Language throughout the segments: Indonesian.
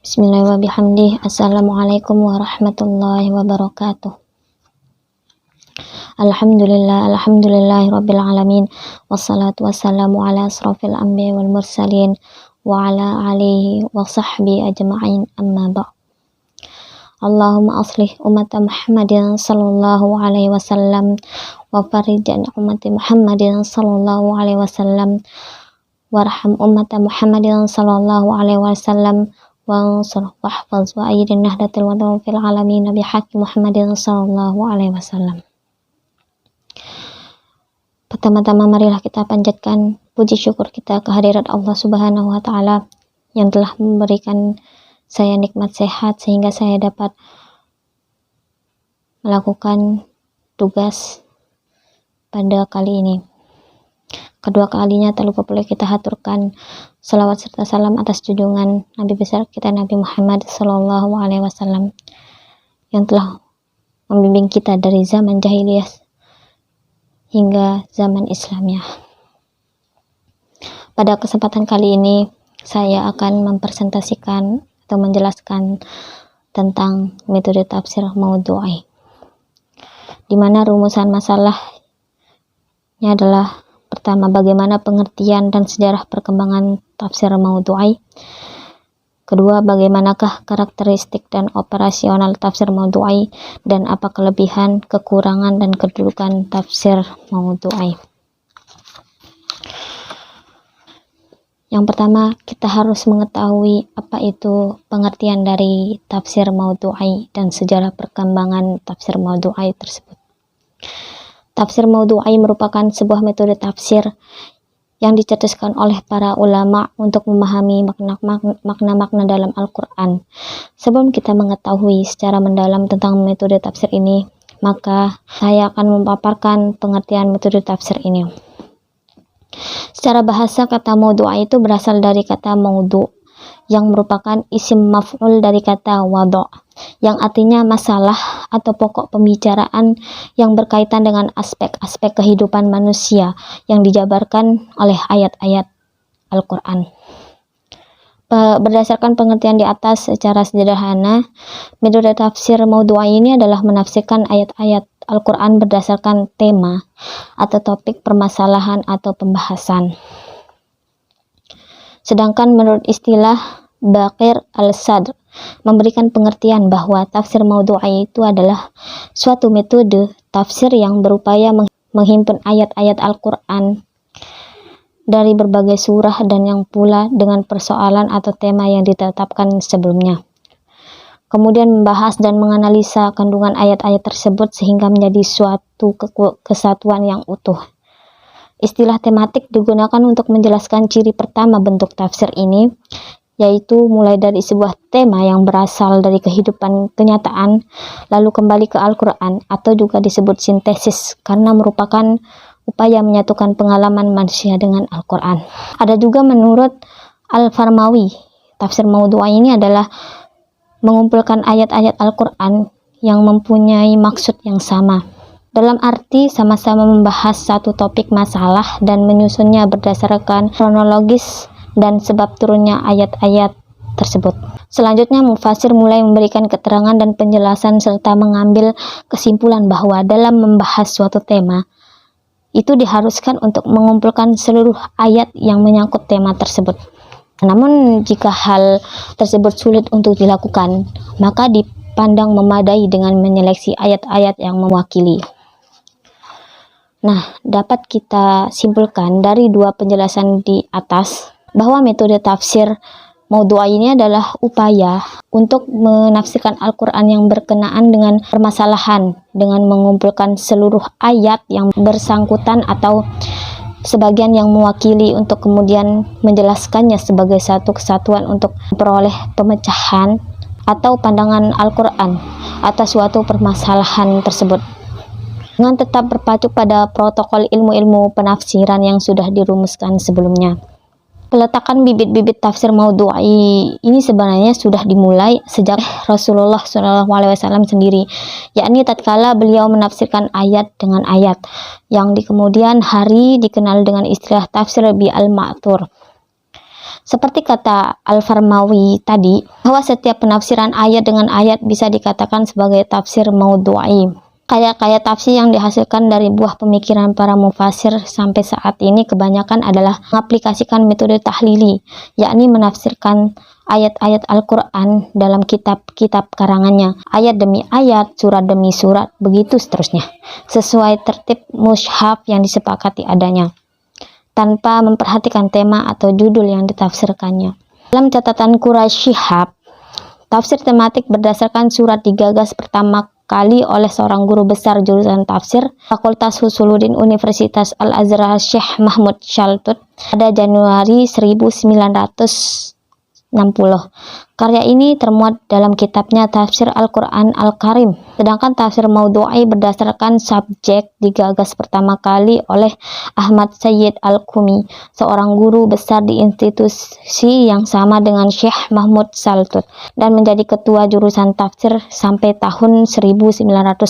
Bismillahirrahmanirrahim. Assalamualaikum warahmatullahi wabarakatuh. Alhamdulillahirabbil alamin. Wassalatu wassalamu ala asrofil anbiya wal mursalin wa ala alihi wa sahbihi ajma'in, amma ba'd. Allahumma aslih umat Muhammadin sallallahu alaihi wasallam wa farij an ummati Muhammadin sallallahu alaihi wasallam warham umat Muhammadin sallallahu alaihi wasallam wansur wahfaz wa ayyidin nahdatil wadaw fil alamin bihaqqi Muhammadin sallallahu alaihi wasallam. Pertama-tama marilah kita panjatkan puji syukur kita kehadirat Allah Subhanahu wa taala yang telah memberikan saya nikmat sehat sehingga saya dapat melakukan tugas pada kali ini. Kedua kalinya tak lupa pula kita haturkan salawat serta salam atas junjungan Nabi besar kita Nabi Muhammad sallallahu alaihi wasallam yang telah membimbing kita dari zaman jahiliyah hingga zaman Islamiyah. Pada kesempatan kali ini saya akan mempresentasikan atau menjelaskan tentang metode tafsir maudhu'i, di mana rumusan masalahnya adalah: pertama, bagaimana pengertian dan sejarah perkembangan tafsir maudhu'i. Kedua, bagaimanakah karakteristik dan operasional tafsir maudhu'i dan apa kelebihan, kekurangan, dan kedudukan tafsir maudhu'i. Yang pertama, kita harus mengetahui apa itu pengertian dari tafsir maudhu'i dan sejarah perkembangan tafsir maudhu'i tersebut. Tafsir maudhu'i merupakan sebuah metode tafsir yang dicetuskan oleh para ulama untuk memahami makna-makna dalam Al-Quran. Sebelum kita mengetahui secara mendalam tentang metode tafsir ini, maka saya akan memaparkan pengertian metode tafsir ini. Secara bahasa, kata maudhu' itu berasal dari kata maudhu' yang merupakan isim maf'ul dari kata wadu', yang artinya masalah atau pokok pembicaraan yang berkaitan dengan aspek-aspek kehidupan manusia yang dijabarkan oleh ayat-ayat Al-Quran. Berdasarkan pengertian di atas secara sederhana, metode tafsir maudhu'i ini adalah menafsirkan ayat-ayat Al-Quran berdasarkan tema atau topik permasalahan atau pembahasan. Sedangkan menurut istilah Baqir al-Sadr memberikan pengertian bahwa tafsir maudhu'i itu adalah suatu metode tafsir yang berupaya menghimpun ayat-ayat Al-Quran dari berbagai surah dan yang pula dengan persoalan atau tema yang ditetapkan sebelumnya. Kemudian membahas dan menganalisa kandungan ayat-ayat tersebut sehingga menjadi suatu kesatuan yang utuh. Istilah tematik digunakan untuk menjelaskan ciri pertama bentuk tafsir ini, yaitu mulai dari sebuah tema yang berasal dari kehidupan kenyataan, lalu kembali ke Al-Quran, atau juga disebut sintesis karena merupakan upaya menyatukan pengalaman manusia dengan Al-Quran. Ada juga menurut Al-Farmawi, tafsir maudhu'i ini adalah mengumpulkan ayat-ayat Al-Quran yang mempunyai maksud yang sama, dalam arti sama-sama membahas satu topik masalah dan menyusunnya berdasarkan kronologis dan sebab turunnya ayat-ayat tersebut. Selanjutnya, mufasir mulai memberikan keterangan dan penjelasan serta mengambil kesimpulan bahwa dalam membahas suatu tema, itu diharuskan untuk mengumpulkan seluruh ayat yang menyangkut tema tersebut. Namun, jika hal tersebut sulit untuk dilakukan, maka dipandang memadai dengan menyeleksi ayat-ayat yang mewakili. Nah, dapat kita simpulkan dari dua penjelasan di atas bahwa metode tafsir maudhu'i ini adalah upaya untuk menafsirkan Al-Quran yang berkenaan dengan permasalahan dengan mengumpulkan seluruh ayat yang bersangkutan atau sebagian yang mewakili untuk kemudian menjelaskannya sebagai satu kesatuan untuk memperoleh pemecahan atau pandangan Al-Quran atas suatu permasalahan tersebut, dengan tetap berpacu pada protokol ilmu-ilmu penafsiran yang sudah dirumuskan sebelumnya. Peletakan bibit-bibit tafsir maudhu'i ini sebenarnya sudah dimulai sejak Rasulullah SAW sendiri, yakni tatkala beliau menafsirkan ayat dengan ayat, yang di kemudian hari dikenal dengan istilah tafsir bil-ma'thur. Seperti kata Al-Farmawi tadi, bahwa setiap penafsiran ayat dengan ayat bisa dikatakan sebagai tafsir maudhu'i. Kayak tafsir yang dihasilkan dari buah pemikiran para mufasir sampai saat ini kebanyakan adalah mengaplikasikan metode tahlili, yakni menafsirkan ayat-ayat Al-Quran dalam kitab-kitab karangannya, ayat demi ayat, surat demi surat, begitu seterusnya, sesuai tertib mushaf yang disepakati adanya, tanpa memperhatikan tema atau judul yang ditafsirkannya. Dalam catatan Quraisy Shihab, tafsir tematik berdasarkan surat digagas pertama kali oleh seorang guru besar jurusan tafsir Fakultas Husuluddin Universitas Al-Azhar Syekh Mahmud Shaltut pada Januari 1960. Karya ini termuat dalam kitabnya Tafsir Al-Quran Al-Karim. Sedangkan tafsir maudhu'i berdasarkan subjek digagas pertama kali oleh Ahmad Sayyid Al-Qumi, seorang guru besar di institusi yang sama dengan Syekh Mahmud Shaltut, dan menjadi ketua jurusan tafsir sampai tahun 1981.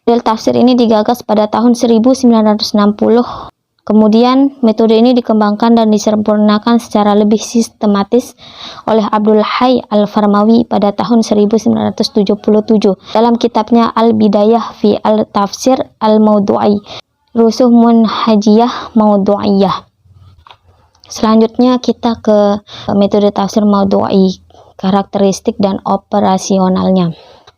Model tafsir ini digagas pada tahun 1960. Kemudian metode ini dikembangkan dan disempurnakan secara lebih sistematis oleh Abdul Hayy Al-Farmawi pada tahun 1977 dalam kitabnya Al-Bidayah fi Al-Tafsir Al-Maudhu'i, Rusuh Munhajiyah Maudhu'iyah. Selanjutnya kita ke metode tafsir maudhu'i, karakteristik dan operasionalnya.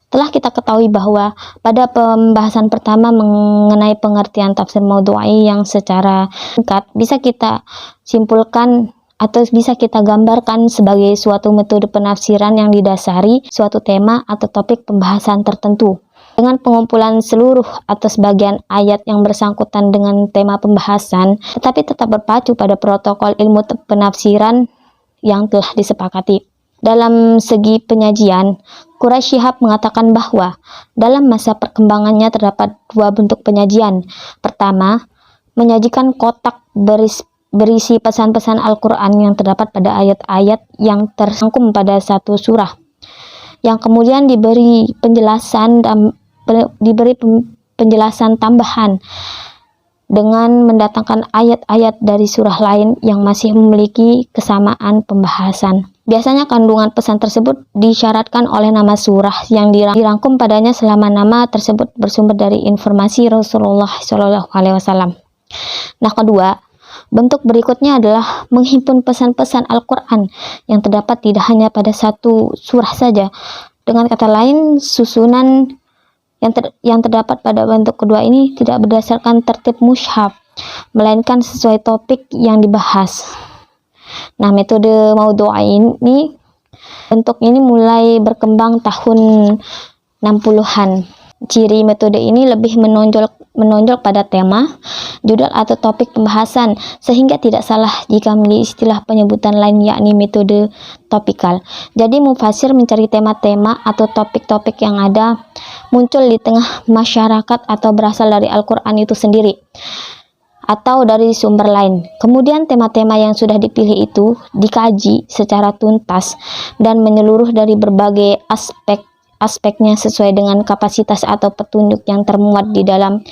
Telah kita ketahui bahwa pada pembahasan pertama mengenai pengertian tafsir maudhu'i yang secara singkat bisa kita simpulkan atau bisa kita gambarkan sebagai suatu metode penafsiran yang didasari suatu tema atau topik pembahasan tertentu dengan pengumpulan seluruh atau sebagian ayat yang bersangkutan dengan tema pembahasan, tetapi tetap berpacu pada protokol ilmu penafsiran yang telah disepakati. Dalam segi penyajian, Quraisy Shihab mengatakan bahwa dalam masa perkembangannya terdapat dua bentuk penyajian. Pertama, menyajikan kotak berisi pesan-pesan Al-Quran yang terdapat pada ayat-ayat yang tersangkum pada satu surah, yang kemudian diberi penjelasan tambahan dengan mendatangkan ayat-ayat dari surah lain yang masih memiliki kesamaan pembahasan. Biasanya kandungan pesan tersebut disyaratkan oleh nama surah yang dirangkum padanya selama nama tersebut bersumber dari informasi Rasulullah SAW. Nah, kedua, bentuk berikutnya adalah menghimpun pesan-pesan Al-Quran yang terdapat tidak hanya pada satu surah saja. Dengan kata lain, susunan yang terdapat pada bentuk kedua ini tidak berdasarkan tertib mushaf, melainkan sesuai topik yang dibahas. Nah, metode maudhu'i ini, bentuk ini mulai berkembang tahun 60-an. Ciri metode ini lebih menonjol pada tema, judul atau topik pembahasan, sehingga tidak salah jika memiliki istilah penyebutan lain yakni metode topikal. Jadi mufasir mencari tema-tema atau topik-topik yang ada muncul di tengah masyarakat atau berasal dari Al-Quran itu sendiri atau dari sumber lain. Kemudian tema-tema yang sudah dipilih itu dikaji secara tuntas dan menyeluruh dari berbagai aspeknya sesuai dengan kapasitas atau petunjuk yang termuat di dalam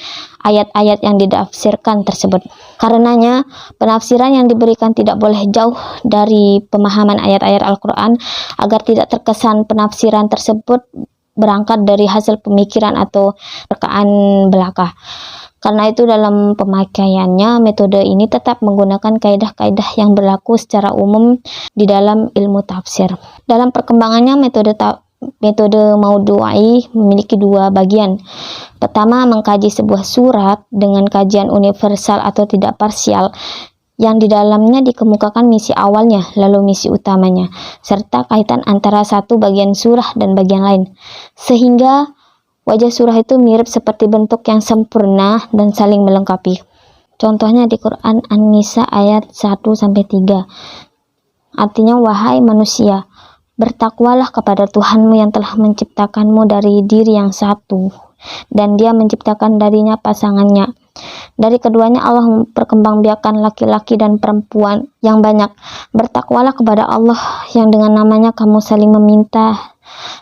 ayat-ayat yang ditafsirkan tersebut. Karenanya, penafsiran yang diberikan tidak boleh jauh dari pemahaman ayat-ayat Al-Quran agar tidak terkesan penafsiran tersebut berangkat dari hasil pemikiran atau rekaan belaka. Karena itu dalam pemakaiannya, metode ini tetap menggunakan kaidah-kaidah yang berlaku secara umum di dalam ilmu tafsir. Dalam perkembangannya, metode maudhu'i memiliki dua bagian. Pertama, mengkaji sebuah surat dengan kajian universal atau tidak parsial, yang di dalamnya dikemukakan misi awalnya, lalu misi utamanya, serta kaitan antara satu bagian surah dan bagian lain, sehingga wajah surah itu mirip seperti bentuk yang sempurna dan saling melengkapi. Contohnya di Quran An-Nisa ayat 1-3. Artinya, wahai manusia, bertakwalah kepada Tuhanmu yang telah menciptakanmu dari diri yang satu, dan Dia menciptakan darinya pasangannya. Dari keduanya Allah memperkembangbiakan laki-laki dan perempuan yang banyak. Bertakwalah kepada Allah yang dengan namanya kamu saling meminta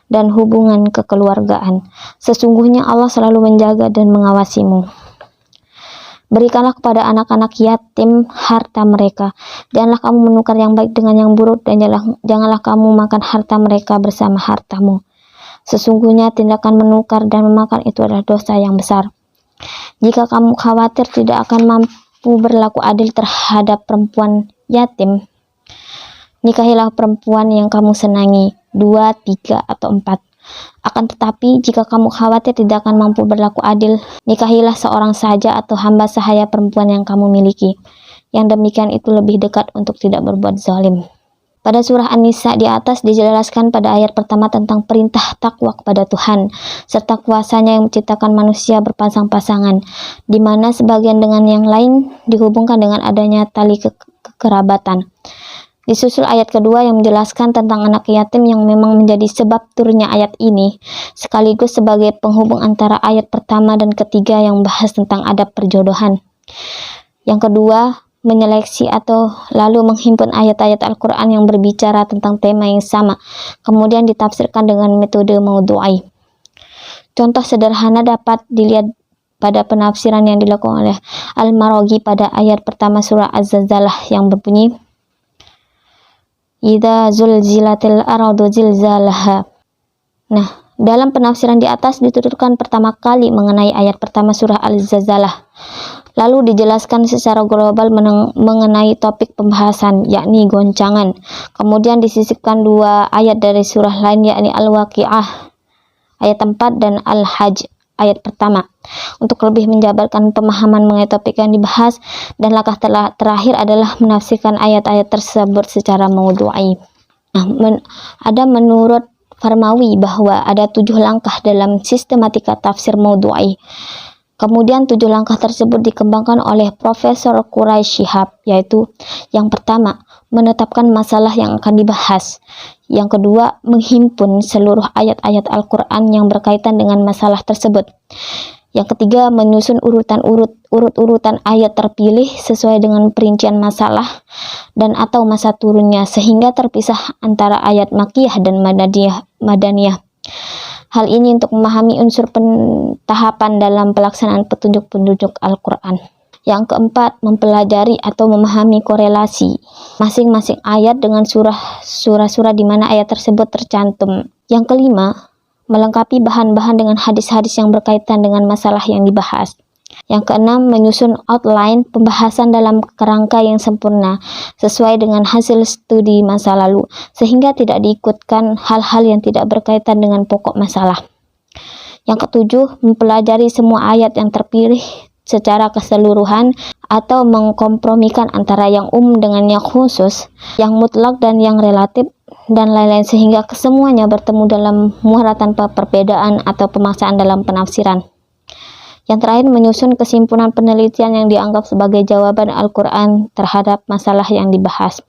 dan hubungan kekeluargaan. Sesungguhnya Allah selalu menjaga dan mengawasimu. Berikanlah kepada anak-anak yatim harta mereka. Janganlah kamu menukar yang baik dengan yang buruk, dan janganlah kamu makan harta mereka bersama hartamu. Sesungguhnya tindakan menukar dan memakan itu adalah dosa yang besar. Jika kamu khawatir tidak akan mampu berlaku adil terhadap perempuan yatim, nikahilah perempuan yang kamu senangi, 2, 3, atau 4. Akan tetapi, jika kamu khawatir tidak akan mampu berlaku adil, nikahilah seorang saja atau hamba sahaya perempuan yang kamu miliki. Yang demikian itu lebih dekat untuk tidak berbuat zalim. Pada surah An-Nisa di atas dijelaskan pada ayat pertama tentang perintah takwa kepada Tuhan, serta kuasanya yang menciptakan manusia berpasang-pasangan, di mana sebagian dengan yang lain dihubungkan dengan adanya tali kekerabatan. Disusul ayat kedua yang menjelaskan tentang anak yatim yang memang menjadi sebab turunnya ayat ini, sekaligus sebagai penghubung antara ayat pertama dan ketiga yang membahas tentang adab perjodohan. Yang kedua, menyeleksi atau lalu menghimpun ayat-ayat Al-Quran yang berbicara tentang tema yang sama, kemudian ditafsirkan dengan metode maudhu'i. Contoh sederhana dapat dilihat pada penafsiran yang dilakukan oleh Al-Maraghi pada ayat pertama surah Az-Zalzalah yang berbunyi, Idza zulzilatil ardu zilzalaha. Nah, dalam penafsiran di atas dituturkan pertama kali mengenai ayat pertama surah Al-Zalzalah. Lalu dijelaskan secara global mengenai topik pembahasan, yakni goncangan. Kemudian disisipkan 2 ayat dari surah lain, yakni Al-Waqi'ah ayat 4 dan Al-Hajj ayat pertama, untuk lebih menjabarkan pemahaman mengenai topik yang dibahas, dan langkah terakhir adalah menafsirkan ayat-ayat tersebut secara maudhu'i. Nah, ada menurut Farmawi bahwa ada 7 langkah dalam sistematika tafsir maudhu'i. Kemudian 7 langkah tersebut dikembangkan oleh Profesor Quraish Shihab, yaitu yang pertama, menetapkan masalah yang akan dibahas. Yang kedua, menghimpun seluruh ayat-ayat Al-Quran yang berkaitan dengan masalah tersebut. Yang ketiga, menyusun urutan ayat terpilih sesuai dengan perincian masalah dan atau masa turunnya, sehingga terpisah antara ayat Makkiyah dan Madaniyah. Hal ini untuk memahami unsur tahapan dalam pelaksanaan petunjuk-petunjuk Al-Quran. Yang keempat, mempelajari atau memahami korelasi masing-masing ayat dengan surah-surah di mana ayat tersebut tercantum. Yang kelima, melengkapi bahan-bahan dengan hadis-hadis yang berkaitan dengan masalah yang dibahas. Yang keenam, menyusun outline pembahasan dalam kerangka yang sempurna sesuai dengan hasil studi masa lalu, sehingga tidak diikutkan hal-hal yang tidak berkaitan dengan pokok masalah. Yang ketujuh, mempelajari semua ayat yang terpilih secara keseluruhan atau mengkompromikan antara yang umum dengan yang khusus, yang mutlak dan yang relatif, dan lain-lain, sehingga kesemuanya bertemu dalam muara tanpa perbedaan atau pemaksaan dalam penafsiran. Yang terakhir, menyusun kesimpulan penelitian yang dianggap sebagai jawaban Al-Quran terhadap masalah yang dibahas.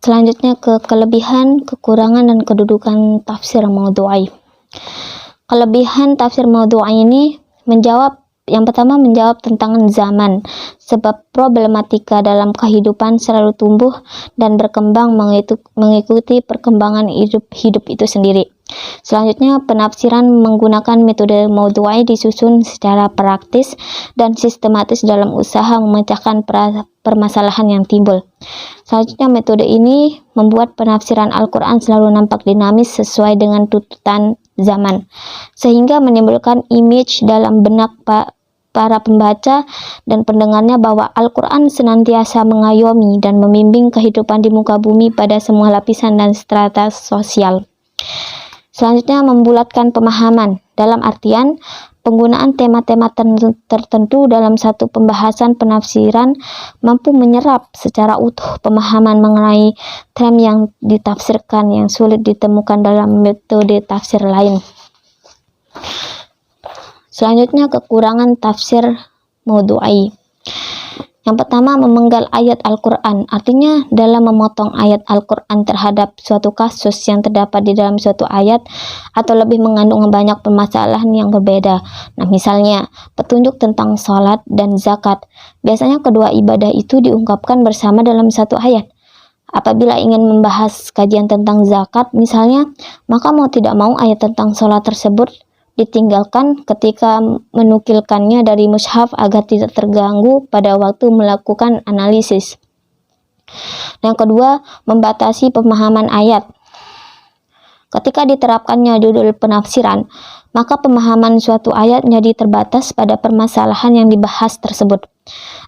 Selanjutnya ke kelebihan, kekurangan, dan kedudukan tafsir maudhu'i. Kelebihan tafsir maudhu'i ini yang pertama menjawab tantangan zaman, sebab problematika dalam kehidupan selalu tumbuh dan berkembang mengikuti perkembangan hidup itu sendiri. Selanjutnya, penafsiran menggunakan metode maudhu'i disusun secara praktis dan sistematis dalam usaha memecahkan permasalahan yang timbul. Selanjutnya, metode ini membuat penafsiran Al-Quran selalu nampak dinamis sesuai dengan tuntutan zaman, sehingga menimbulkan image dalam benak para pembaca dan pendengarnya bahwa Al-Quran senantiasa mengayomi dan membimbing kehidupan di muka bumi pada semua lapisan dan strata sosial. Selanjutnya, membulatkan pemahaman, dalam artian penggunaan tema-tema tertentu dalam satu pembahasan penafsiran mampu menyerap secara utuh pemahaman mengenai term yang ditafsirkan yang sulit ditemukan dalam metode tafsir lain. Selanjutnya, kekurangan tafsir maudhu'i. Yang pertama, memenggal ayat Al-Quran, artinya dalam memotong ayat Al-Quran terhadap suatu kasus yang terdapat di dalam suatu ayat, atau lebih mengandung banyak permasalahan yang berbeda. Nah, misalnya, petunjuk tentang sholat dan zakat. Biasanya kedua ibadah itu diungkapkan bersama dalam satu ayat. Apabila ingin membahas kajian tentang zakat, misalnya, maka mau tidak mau ayat tentang sholat tersebut ditinggalkan ketika menukilkannya dari mushaf agar tidak terganggu pada waktu melakukan analisis. Yang kedua, membatasi pemahaman ayat. Ketika diterapkannya judul penafsiran, maka pemahaman suatu ayat menjadi terbatas pada permasalahan yang dibahas tersebut.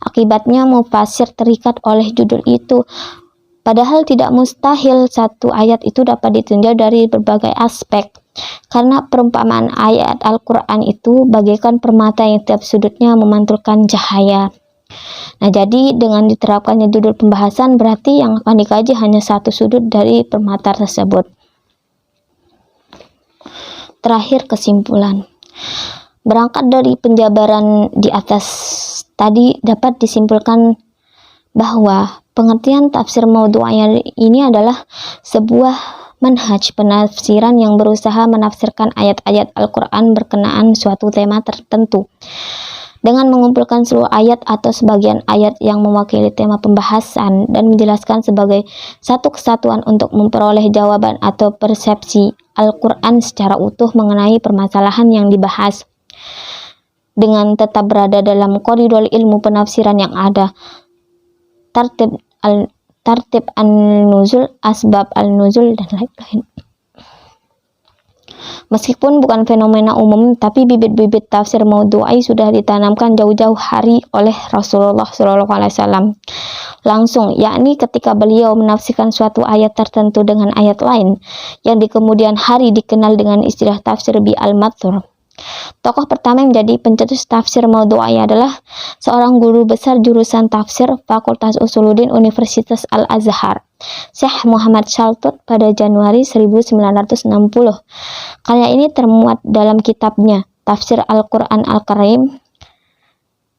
Akibatnya mufasir terikat oleh judul itu, padahal tidak mustahil satu ayat itu dapat ditinjau dari berbagai aspek. Karena perumpamaan ayat Al-Quran itu bagaikan permata yang tiap sudutnya memantulkan cahaya. Nah, jadi dengan diterapkannya judul pembahasan berarti yang akan dikaji hanya satu sudut dari permata tersebut. Terakhir, kesimpulan. Berangkat dari penjabaran di atas tadi dapat disimpulkan bahwa pengertian tafsir maudhu'iyah ini adalah sebuah manhaj penafsiran yang berusaha menafsirkan ayat-ayat Al-Quran berkenaan suatu tema tertentu dengan mengumpulkan seluruh ayat atau sebagian ayat yang mewakili tema pembahasan dan menjelaskan sebagai satu kesatuan untuk memperoleh jawaban atau persepsi Al-Quran secara utuh mengenai permasalahan yang dibahas, dengan tetap berada dalam koridor ilmu penafsiran yang ada, tartib an-nuzul, asbab al-nuzul, dan lain-lain. Meskipun bukan fenomena umum, tapi bibit-bibit tafsir maudhu'i sudah ditanamkan jauh-jauh hari oleh Rasulullah SAW langsung, yakni ketika beliau menafsirkan suatu ayat tertentu dengan ayat lain yang di kemudian hari dikenal dengan istilah tafsir bi al-madhur. Tokoh pertama yang menjadi pencetus tafsir maudhu'i adalah seorang guru besar jurusan tafsir Fakultas Usuluddin Universitas Al-Azhar, Syekh Muhammad Shaltut pada Januari 1960. Karya ini termuat dalam kitabnya Tafsir Al-Quran Al-Karim,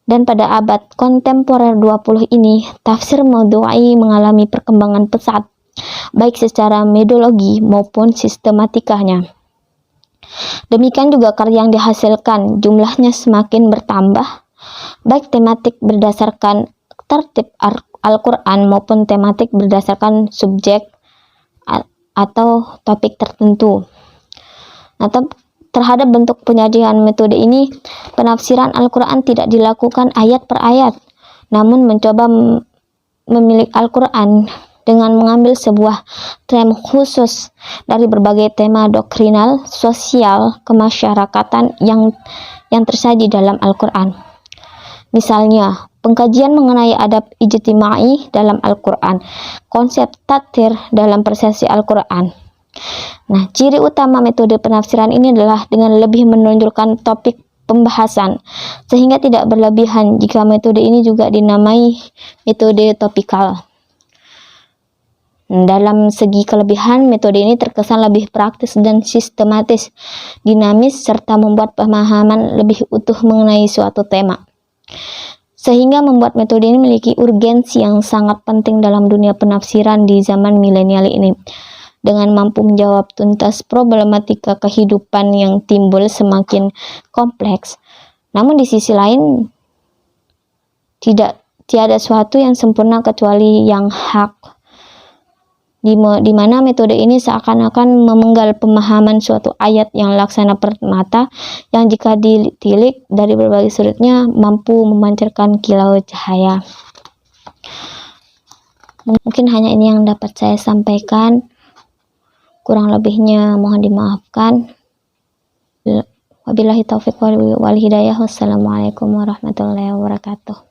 dan pada abad kontemporer 20 ini tafsir maudhu'i mengalami perkembangan pesat baik secara metodologi maupun sistematikanya. Demikian juga karya yang dihasilkan jumlahnya semakin bertambah, baik tematik berdasarkan tertib Al-Quran maupun tematik berdasarkan subjek atau topik tertentu. Nah, terhadap bentuk penyajian metode ini, penafsiran Al-Quran tidak dilakukan ayat per ayat, namun mencoba memilik Al-Quran dengan mengambil sebuah tren khusus dari berbagai tema doktrinal, sosial, kemasyarakatan yang tersaji dalam Al-Quran. Misalnya, pengkajian mengenai adab ijtimai dalam Al-Quran, konsep tatir dalam persepsi Al-Quran. Nah, ciri utama metode penafsiran ini adalah dengan lebih menonjolkan topik pembahasan, sehingga tidak berlebihan jika metode ini juga dinamai metode topikal. Dalam segi kelebihan, metode ini terkesan lebih praktis dan sistematis, dinamis, serta membuat pemahaman lebih utuh mengenai suatu tema. Sehingga membuat metode ini memiliki urgensi yang sangat penting dalam dunia penafsiran di zaman milenial ini, dengan mampu menjawab tuntas problematika kehidupan yang timbul semakin kompleks. Namun di sisi lain, tiada suatu yang sempurna kecuali yang hak, di mana metode ini seakan-akan memenggal pemahaman suatu ayat yang laksana permata yang jika ditilik dari berbagai sudutnya mampu memancarkan kilau cahaya. Mungkin hanya ini yang dapat saya sampaikan, kurang lebihnya mohon dimaafkan. Wabillahi taufiq wal hidayah. Wassalamualaikum warahmatullahi wabarakatuh.